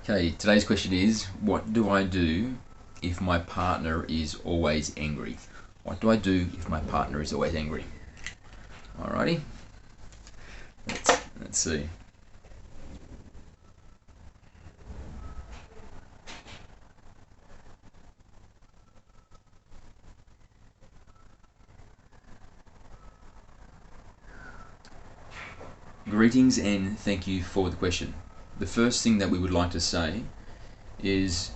Okay, today's question is, what do I do if my partner is always angry? What do I do if my partner is always angry? Alrighty, let's see. Greetings and thank you for the question. The first thing that we would like to say is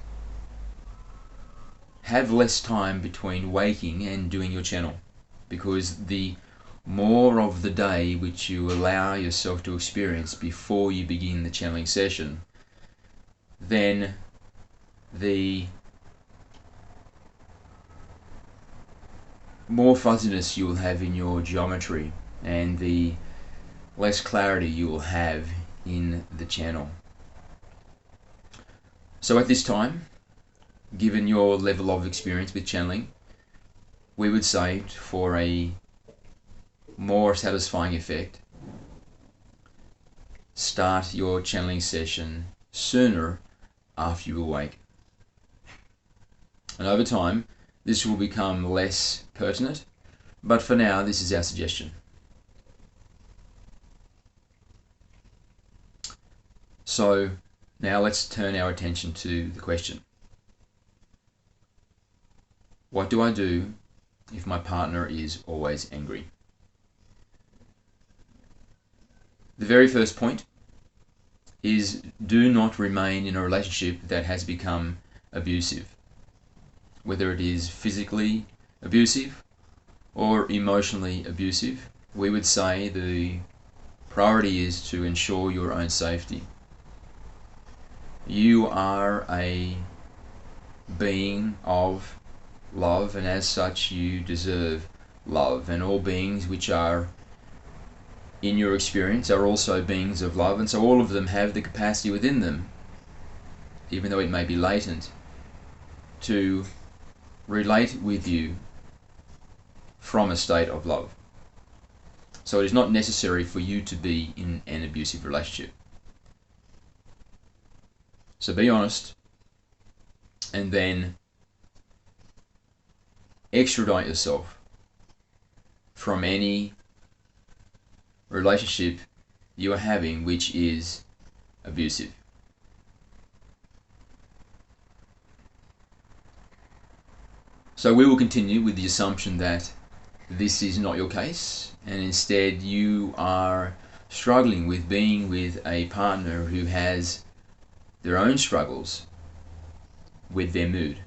have less time between waking and doing your channel, because the more of the day which you allow yourself to experience before you begin the channeling session, then the more fuzziness you will have in your geometry and the less clarity you will have in the channel. So at this time, given your level of experience with channeling, we would say for a more satisfying effect, start your channeling session sooner after you awake. And over time, this will become less pertinent, but for now, this is our suggestion. So now let's turn our attention to the question. What do I do if my partner is always angry? The very first point is, do not remain in a relationship that has become abusive. Whether it is physically abusive or emotionally abusive, we would say the priority is to ensure your own safety. You are a being of love, and as such you deserve love, and all beings which are in your experience are also beings of love, and so all of them have the capacity within them, even though it may be latent, to relate with you from a state of love. So it is not necessary for you to be in an abusive relationship. So be honest, and then extradite yourself from any relationship you are having which is abusive. So we will continue with the assumption that this is not your case, and instead you are struggling with being with a partner who has their own struggles with their mood.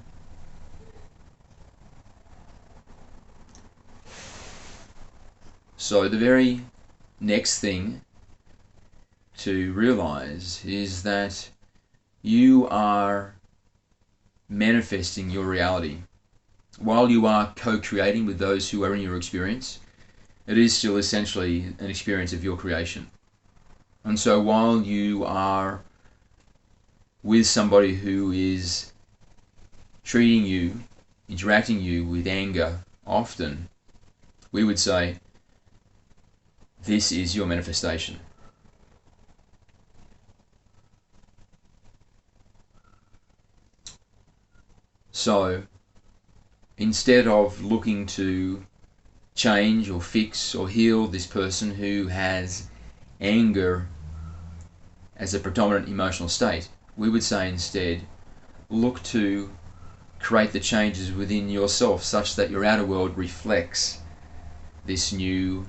So the very next thing to realize is that you are manifesting your reality. While you are co-creating with those who are in your experience, it is still essentially an experience of your creation. And so while you are with somebody who is treating you, interacting you with anger often, we would say this is your manifestation. So instead of looking to change or fix or heal this person who has anger as a predominant emotional state, we would say instead, look to create the changes within yourself such that your outer world reflects this new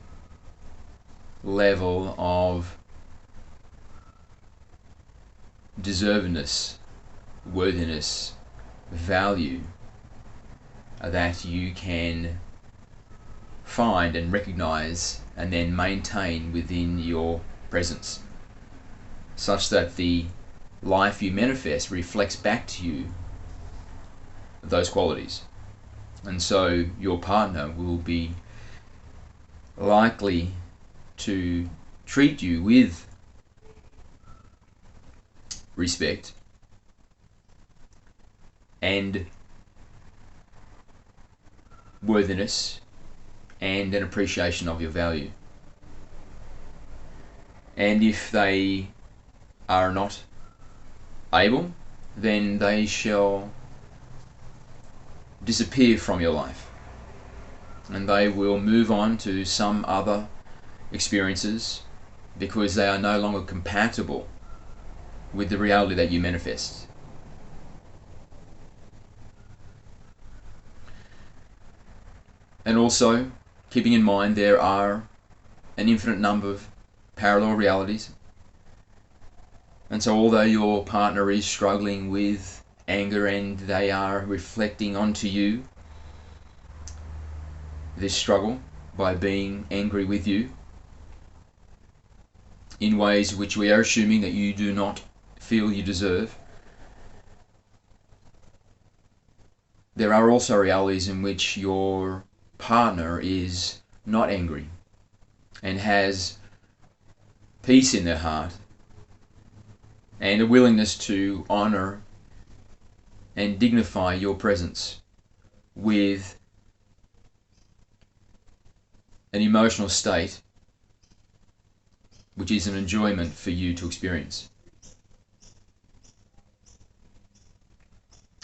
level of deservedness, worthiness, value that you can find and recognize and then maintain within your presence, such that the life you manifest reflects back to you those qualities. And so your partner will be likely to treat you with respect and worthiness and an appreciation of your value. And if they are not able, then they shall disappear from your life, and they will move on to some other experiences because they are no longer compatible with the reality that you manifest. And also, keeping in mind there are an infinite number of parallel realities. And so although your partner is struggling with anger and they are reflecting onto you this struggle by being angry with you in ways which we are assuming that you do not feel you deserve, there are also realities in which your partner is not angry and has peace in their heart and a willingness to honor and dignify your presence with an emotional state which is an enjoyment for you to experience.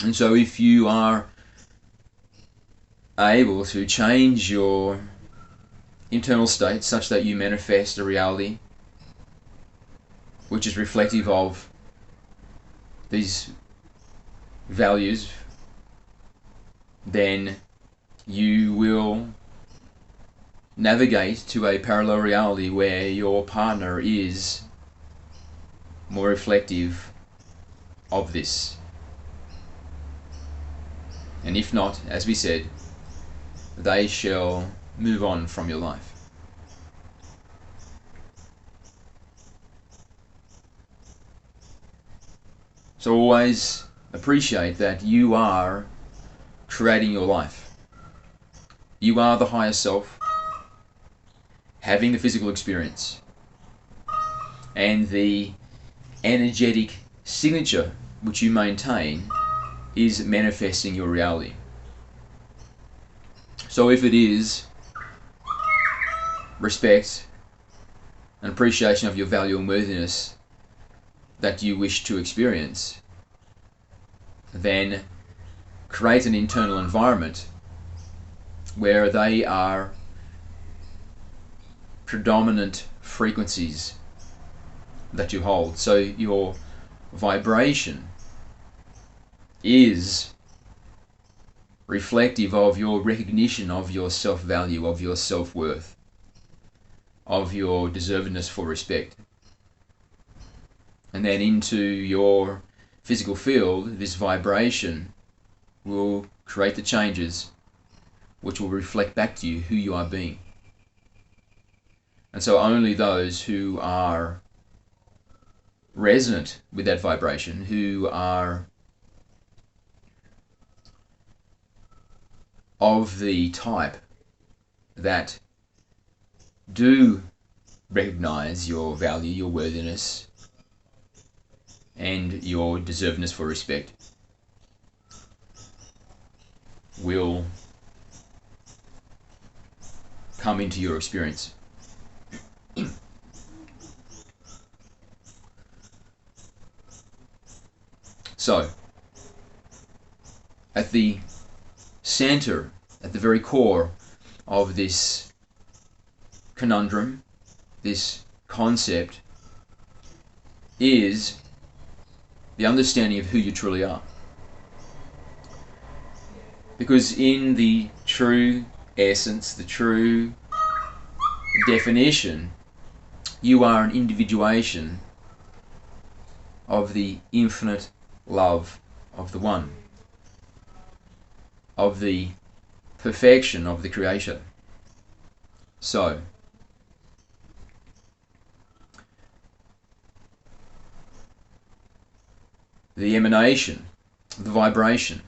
And so if you are able to change your internal state such that you manifest a reality which is reflective of these values, then you will navigate to a parallel reality where your partner is more reflective of this. And if not, as we said, they shall move on from your life. So always appreciate that you are creating your life. You are the higher self, having the physical experience, and the energetic signature which you maintain is manifesting your reality. So if it is respect and appreciation of your value and worthiness that you wish to experience, then create an internal environment where they are predominant frequencies that you hold. So your vibration is reflective of your recognition of your self-value, of your self-worth, of your deservedness for respect. And then into your physical field, this vibration will create the changes which will reflect back to you who you are being. And so only those who are resonant with that vibration, who are of the type that do recognize your value, your worthiness, and your deservedness for respect, will come into your experience. So, at the center, at the very core of this conundrum, this concept, is the understanding of who you truly are. Because in the true essence, the true definition, you are an individuation of the infinite love of the One, of the perfection of the Creator. So, the emanation, the vibration,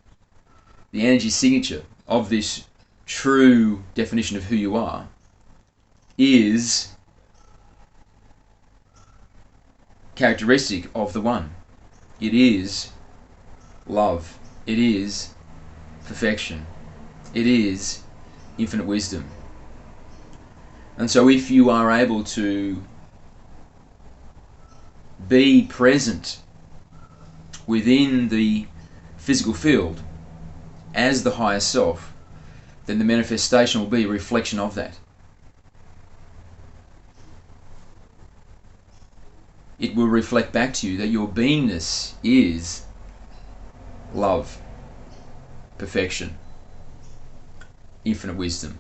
the energy signature of this true definition of who you are is characteristic of the One. It is love. It is perfection. It is infinite wisdom. And so if you are able to be present within the physical field as the higher self, then the manifestation will be a reflection of that. It will reflect back to you that your beingness is love, perfection, infinite wisdom.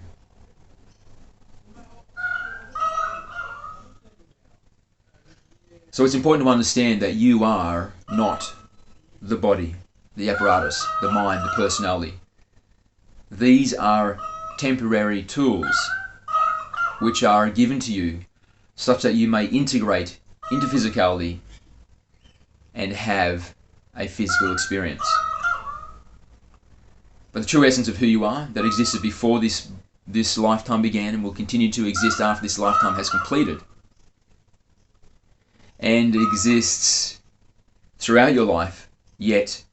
So it's important to understand that you are not the body, the apparatus, the mind, the personality. These are temporary tools which are given to you such that you may integrate into physicality and have a physical experience. But the true essence of who you are, that existed before this lifetime began and will continue to exist after this lifetime has completed, and exists throughout your life, yet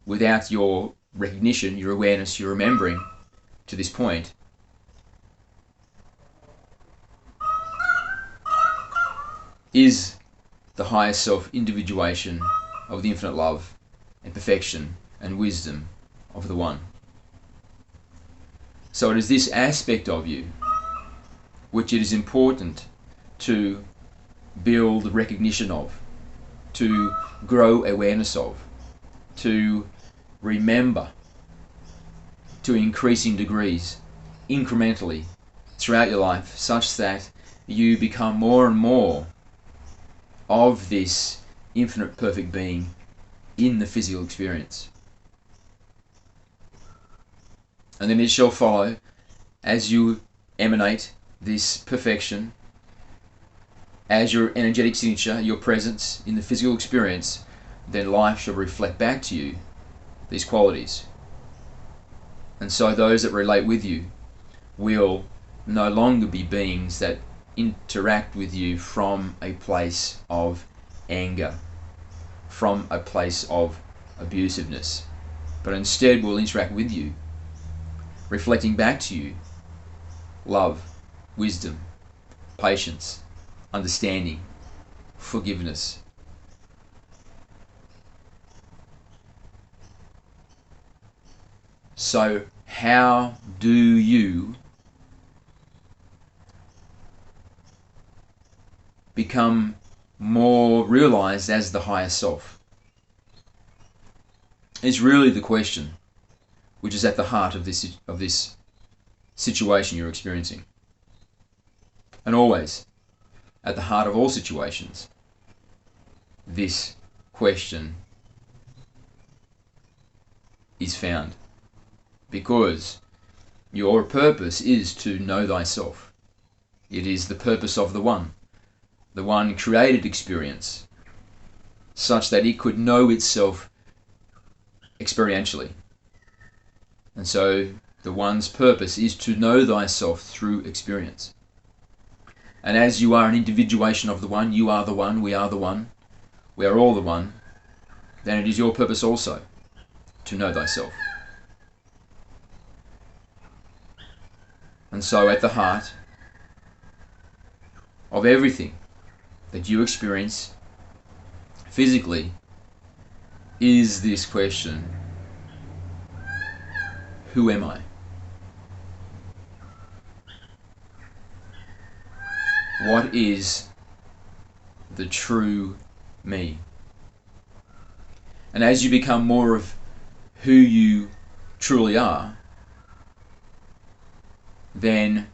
without your recognition, your awareness, your remembering to this point, is the higher self individuation of the infinite love and perfection and wisdom of the One. So it is this aspect of you which it is important to build recognition of, to grow awareness of, to remember to increasing degrees, incrementally, throughout your life, such that you become more and more of this infinite perfect being in the physical experience. And then it shall follow, as you emanate this perfection, as your energetic signature, your presence in the physical experience, then life shall reflect back to you these qualities. And so those that relate with you will no longer be beings that interact with you from a place of anger, from a place of abusiveness, but instead will interact with you, reflecting back to you love, wisdom, patience, understanding, forgiveness. So how do you become more realized as the higher self? It's really the question which is at the heart of this situation you're experiencing. And always, at the heart of all situations, this question is found. Because your purpose is to know thyself. It is the purpose of the One created experience, such that it could know itself experientially. And so the One's purpose is to know thyself through experience. And as you are an individuation of the One, you are the One, we are the One, we are all the One, then it is your purpose also to know thyself. And so at the heart of everything that you experience physically is this question: who am I? What is the true me? And as you become more of who you truly are, then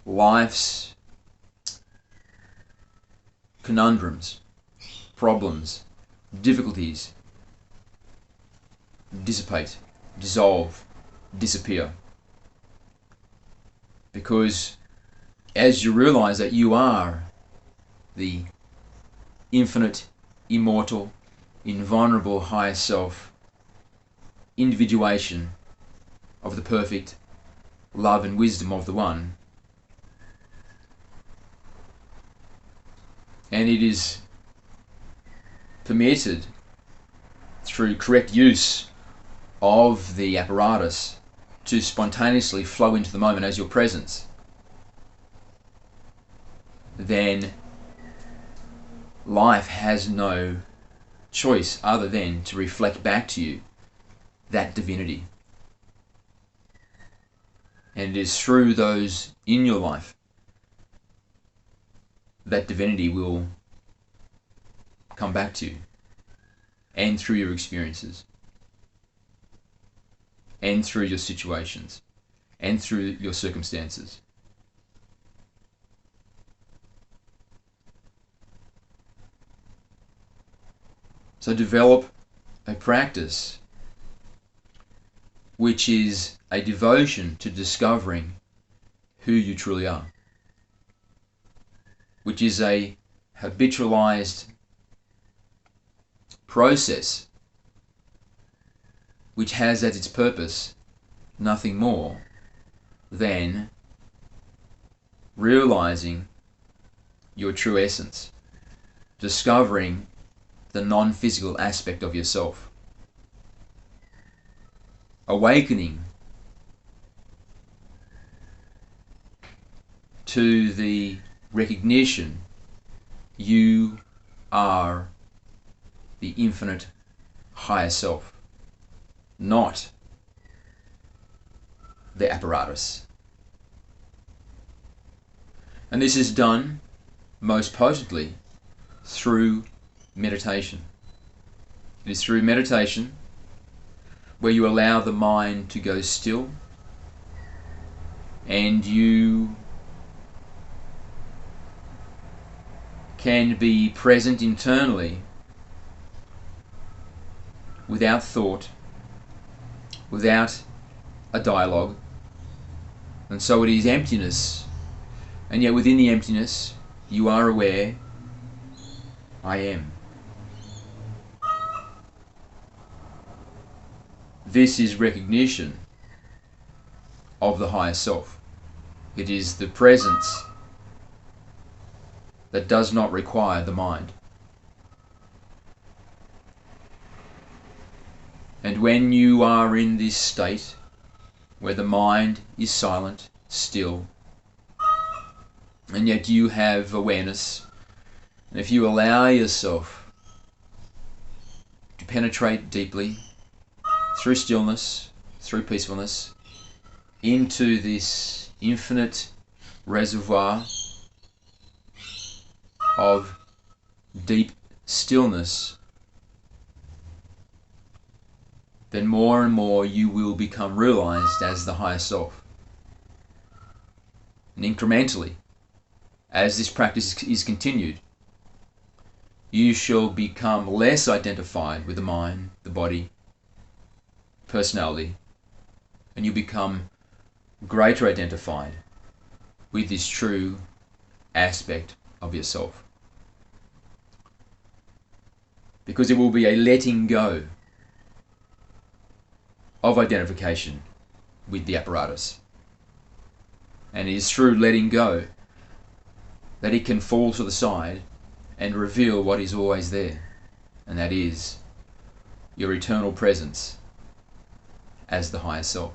life's conundrums, problems, difficulties dissipate, dissolve, disappear. Because as you realize that you are the infinite, immortal, invulnerable higher self, individuation of the perfect love and wisdom of the One, and it is permitted through correct use of the apparatus to spontaneously flow into the moment as your presence, then life has no choice other than to reflect back to you that divinity. And it is through those in your life that divinity will come back to you, and through your experiences, and through your situations, and through your circumstances. So develop a practice which is a devotion to discovering who you truly are, which is a habitualized process which has as its purpose nothing more than realizing your true essence, discovering the non-physical aspect of yourself, awakening to the recognition you are the infinite higher self, not the apparatus. And this is done most potently through meditation. It is through meditation where you allow the mind to go still and you can be present internally without thought, without a dialogue. And so it is emptiness, and yet within the emptiness you are aware, I am. This is recognition of the higher self. It is the presence that does not require the mind. And when you are in this state where the mind is silent, still, and yet you have awareness, and if you allow yourself to penetrate deeply through stillness, through peacefulness, into this infinite reservoir of deep stillness, then more and more you will become realized as the higher self. And incrementally, as this practice is continued, you shall become less identified with the mind, the body, personality, and you become greater identified with this true aspect of yourself. Because it will be a letting go of identification with the apparatus. And it is through letting go that it can fall to the side and reveal what is always there, and that is your eternal presence as the higher self.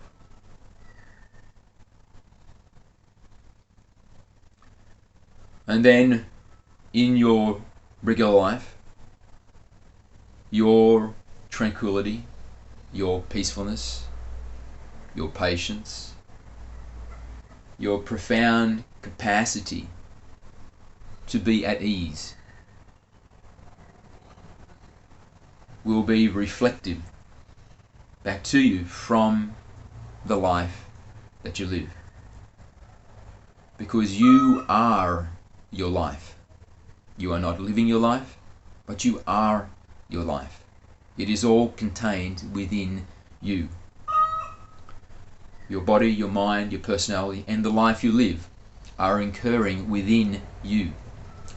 And then in your regular life, your tranquility, your peacefulness, your patience, your profound capacity to be at ease will be reflected back to you from the life that you live. Because you are your life. You are not living your life, but you are your life. It is all contained within you. Your body, your mind, your personality, and the life you live are occurring within you,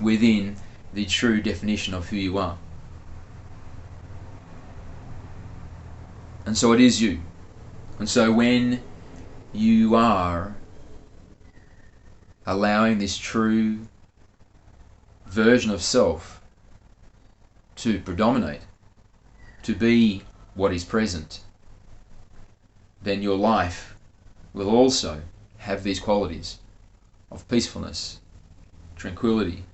within the true definition of who you are. And so it is you. And so when you are allowing this true version of self to predominate, to be what is present, then your life will also have these qualities of peacefulness, tranquility,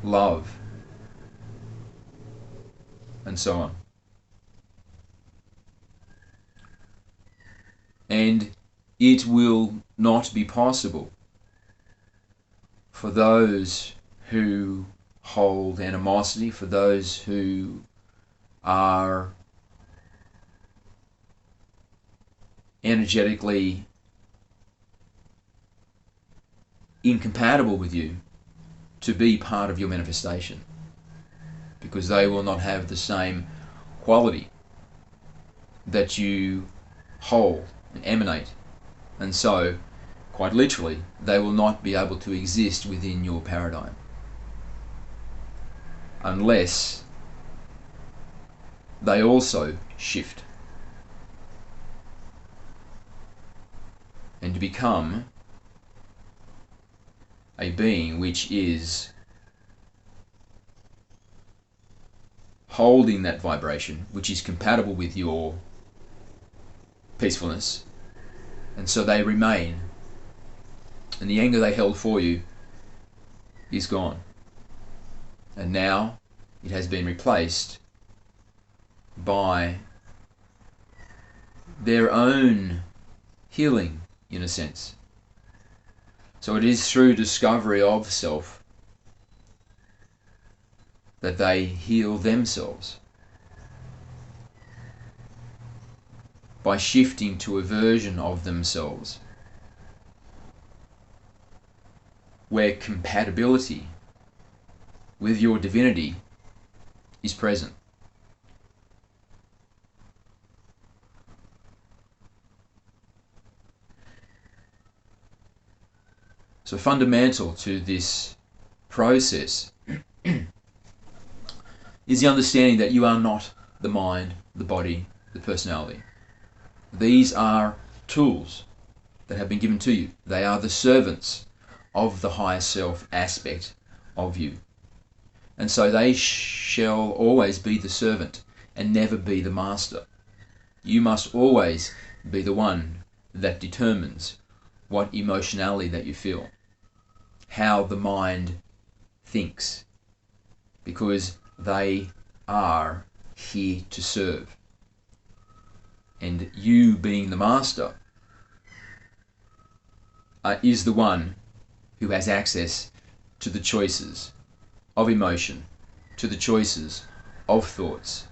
love, and so on. And it will not be possible for those who hold animosity, for those who are energetically incompatible with you, to be part of your manifestation, because they will not have the same quality that you hold and emanate, and so quite literally they will not be able to exist within your paradigm unless they also shift and become a being which is holding that vibration, which is compatible with your peacefulness, and so they remain, and the anger they held for you is gone, and now it has been replaced by their own healing, in a sense. So it is through discovery of self that they heal themselves, by shifting to a version of themselves where compatibility with your divinity is present. So fundamental to this process is the understanding that you are not the mind, the body, the personality. These are tools that have been given to you. They are the servants of the higher self aspect of you. And so they shall always be the servant and never be the master. You must always be the one that determines what emotionality that you feel, how the mind thinks, because they are here to serve. And you, being the master, is the one who has access to the choices of emotion, to the choices of thoughts.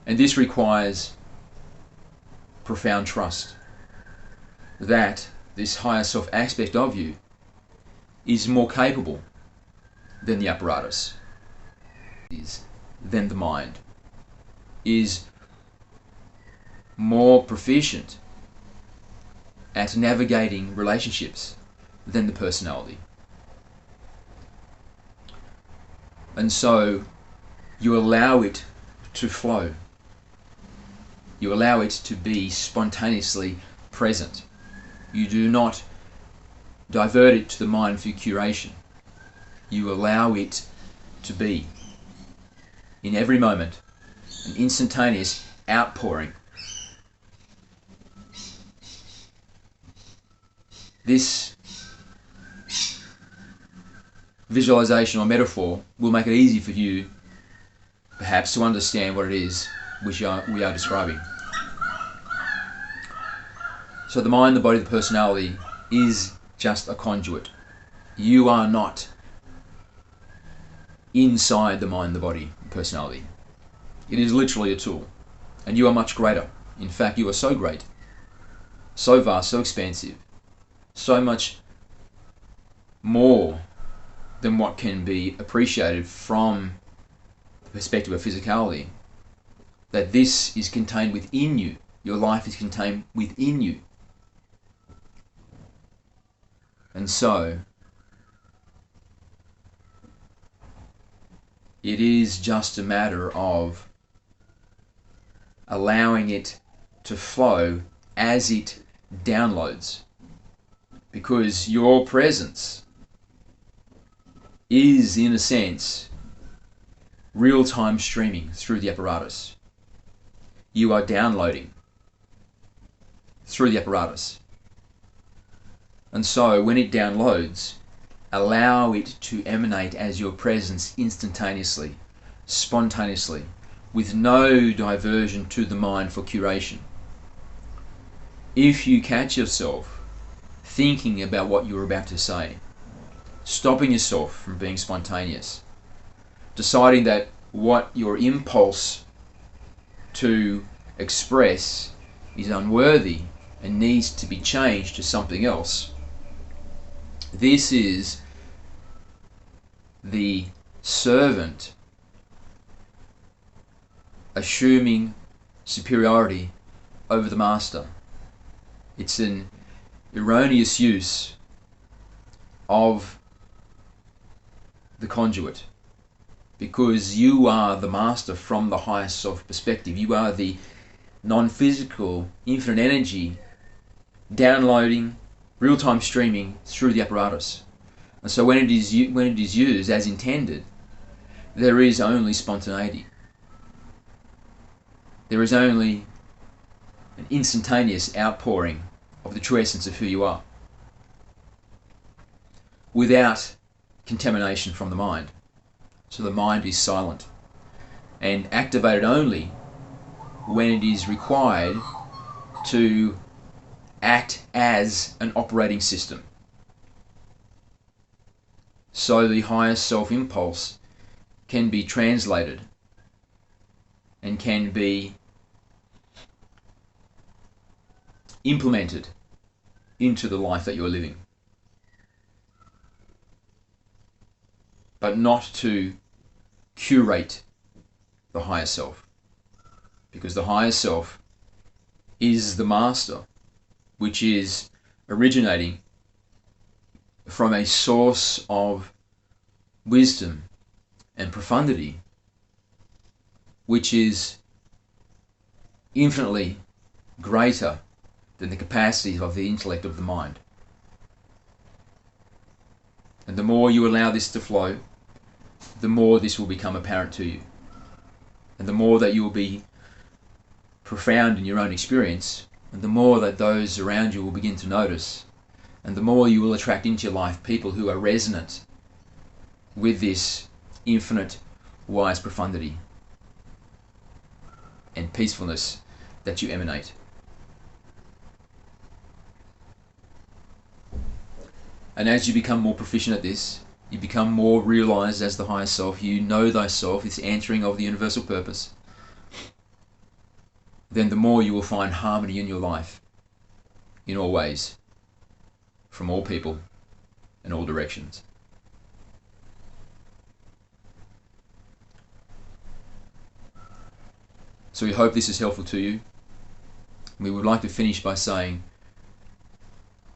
And this requires profound trust that this higher self aspect of you is more capable than the apparatus, than the mind, is more proficient at navigating relationships than the personality. And so you allow it to flow. You allow it to be spontaneously present. You do not divert it to the mind for curation. You allow it to be, in every moment, an instantaneous outpouring. This visualization or metaphor will make it easy for you, perhaps, to understand what it is which we are describing. So the mind, the body, the personality is just a conduit. You are not inside the mind, the body, the personality. It is literally a tool. And you are much greater. In fact, you are so great, so vast, so expansive, so much more than what can be appreciated from the perspective of physicality, that this is contained within you. Your life is contained within you. And so it is just a matter of allowing it to flow as it downloads, because your presence is, in a sense, real-time streaming through the apparatus. You are downloading through the apparatus. And so when it downloads, allow it to emanate as your presence instantaneously, spontaneously, with no diversion to the mind for curation. If you catch yourself thinking about what you're about to say, stopping yourself from being spontaneous, deciding that what your impulse to express is unworthy and needs to be changed to something else, this is the servant assuming superiority over the master. It's an erroneous use of the conduit, because you are the master from the highest self perspective. You are the non-physical, infinite energy downloading, real-time streaming through the apparatus. And so when it is used as intended, there is only spontaneity. There is only an instantaneous outpouring of the true essence of who you are, without contamination from the mind. So the mind is silent and activated only when it is required to act as an operating system. So the highest self impulse can be translated and can be implemented into the life that you're living, but not to curate the higher self, because the higher self is the master, which is originating from a source of wisdom and profundity, which is infinitely greater than the capacities of the intellect of the mind. And the more you allow this to flow, the more this will become apparent to you. And the more that you will be profound in your own experience, and the more that those around you will begin to notice, and the more you will attract into your life people who are resonant with this infinite, wise profundity and peacefulness that you emanate. And as you become more proficient at this, you become more realized as the higher self, you know thyself, this entering of the universal purpose, then the more you will find harmony in your life, in all ways, from all people, in all directions. So we hope this is helpful to you. We would like to finish by saying,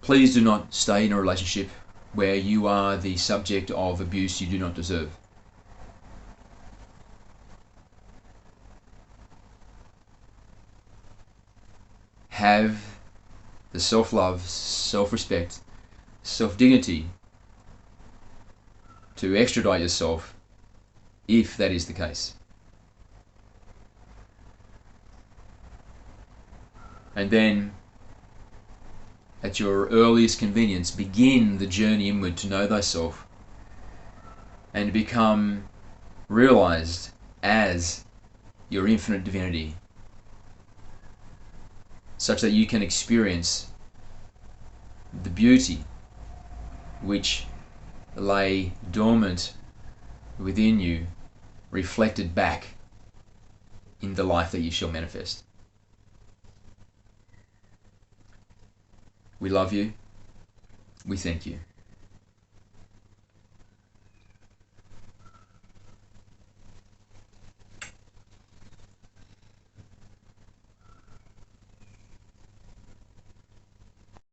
please do not stay in a relationship where you are the subject of abuse you do not deserve. Have the self-love, self-respect, self-dignity to extradite yourself if that is the case. And then, at your earliest convenience, begin the journey inward to know thyself and become realized as your infinite divinity, such that you can experience the beauty which lay dormant within you, reflected back in the life that you shall manifest. We love you. We thank you.